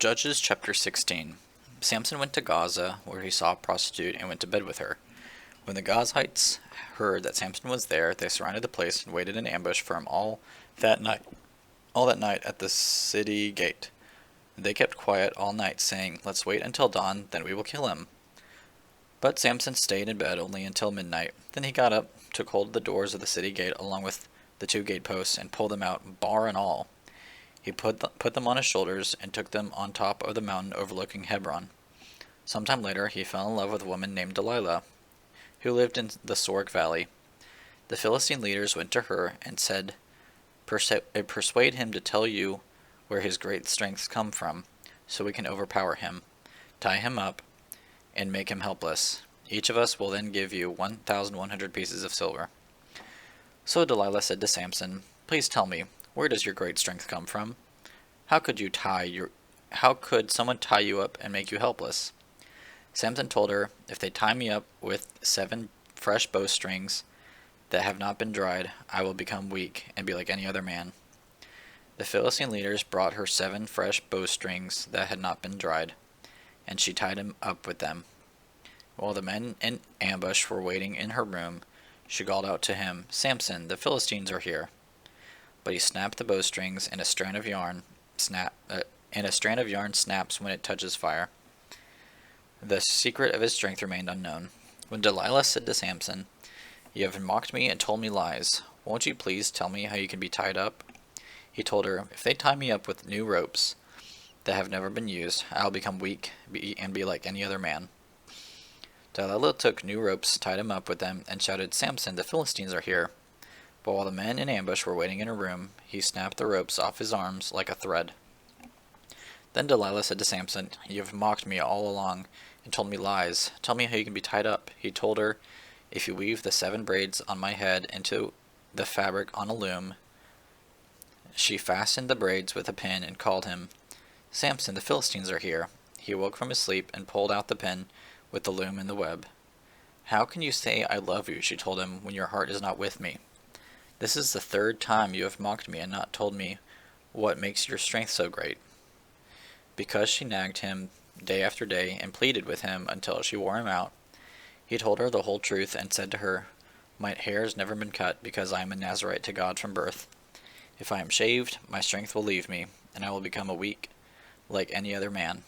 Judges chapter 16. Samson went to Gaza, where he saw a prostitute and went to bed with her. When the Gazites heard that Samson was there, they surrounded the place and waited in ambush for him that night, all that night at the city gate. They kept quiet all night, saying, "Let's wait until dawn, then we will kill him." But Samson stayed in bed only until midnight. Then he got up, took hold of the doors of the city gate along with the two gateposts, and pulled them out, bar and all. He put them on his shoulders and took them on top of the mountain overlooking Hebron. Sometime later, he fell in love with a woman named Delilah, who lived in the Sorek Valley. The Philistine leaders went to her and said, "Persuade him to tell you where his great strengths come from, so we can overpower him, tie him up, and make him helpless. Each of us will then give you 1,100 pieces of silver." So Delilah said to Samson, "Please tell me, where does your great strength come from? How could someone tie you up and make you helpless?" Samson told her, "If they tie me up with 7 fresh bowstrings that have not been dried, I will become weak and be like any other man." The Philistine leaders brought her 7 fresh bowstrings that had not been dried, and she tied him up with them. While the men in ambush were waiting in her room, she called out to him, "Samson, the Philistines are here." But he snapped the bowstrings, and a strand of yarn snaps when it touches fire. The secret of his strength remained unknown. When Delilah said to Samson, "You have mocked me and told me lies. Won't you please tell me how you can be tied up?" He told her, "If they tie me up with new ropes that have never been used, I will become weak and be like any other man." Delilah took new ropes, tied him up with them, and shouted, "Samson, the Philistines are here." But while the men in ambush were waiting in her room, he snapped the ropes off his arms like a thread. Then Delilah said to Samson, "You have mocked me all along and told me lies. Tell me how you can be tied up." He told her, "If you weave the 7 braids on my head into the fabric on a loom." She fastened the braids with a pin and called him, "Samson, the Philistines are here." He awoke from his sleep and pulled out the pin with the loom and the web. "How can you say I love you," she told him, "when your heart is not with me? This is the 3rd time you have mocked me and not told me what makes your strength so great." Because she nagged him day after day and pleaded with him until she wore him out, he told her the whole truth and said to her, "My hair has never been cut because I am a Nazirite to God from birth. If I am shaved, my strength will leave me, and I will become a weak like any other man."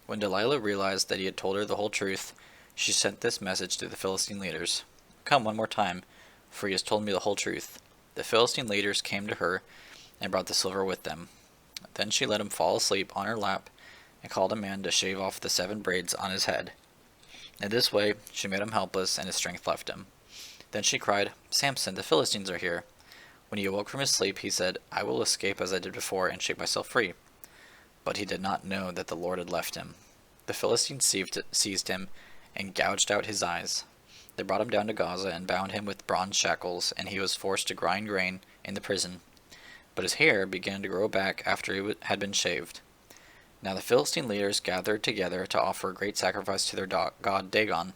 When Delilah realized that he had told her the whole truth, she sent this message to the Philistine leaders, "Come one more time, for he has told me the whole truth." The Philistine leaders came to her and brought the silver with them. Then she let him fall asleep on her lap and called a man to shave off the 7 braids on his head. In this way, she made him helpless and his strength left him. Then she cried, "Samson, the Philistines are here." When he awoke from his sleep, he said, "I will escape as I did before and shake myself free." But he did not know that the Lord had left him. The Philistines seized him and gouged out his eyes. They brought him down to Gaza and bound him with bronze shackles, and he was forced to grind grain in the prison. But his hair began to grow back after he had been shaved. Now the Philistine leaders gathered together to offer a great sacrifice to their god Dagon.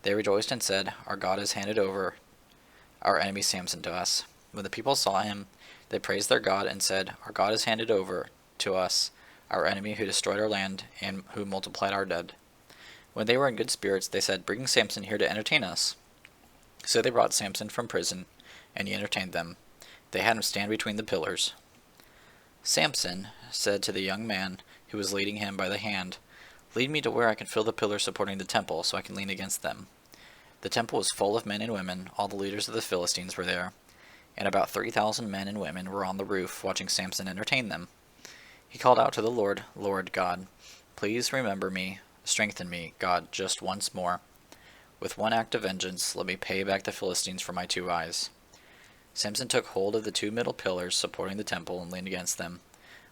They rejoiced and said, "Our God has handed over our enemy Samson to us." When the people saw him, they praised their God and said, "Our God has handed over to us our enemy who destroyed our land and who multiplied our dead." When they were in good spirits, they said, "Bring Samson here to entertain us." So they brought Samson from prison, and he entertained them. They had him stand between the pillars. Samson said to the young man who was leading him by the hand, "Lead me to where I can feel the pillars supporting the temple, so I can lean against them." The temple was full of men and women. All the leaders of the Philistines were there, and about 3,000 men and women were on the roof watching Samson entertain them. He called out to the Lord, "Lord God, please remember me. Strengthen me, God, just once more. With one act of vengeance, let me pay back the Philistines for my 2 eyes." Samson took hold of the 2 middle pillars supporting the temple and leaned against them,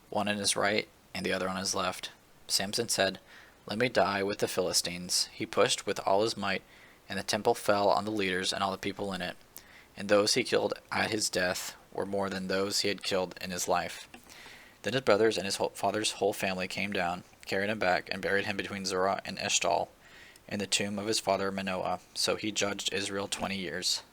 one on his right and the other on his left. Samson said, "Let me die with the Philistines." He pushed with all his might, and the temple fell on the leaders and all the people in it. And those he killed at his death were more than those he had killed in his life. Then his brothers and his father's whole family came down, carried him back, and buried him between Zorah and Eshtaol, in the tomb of his father Manoah. So he judged Israel 20 years.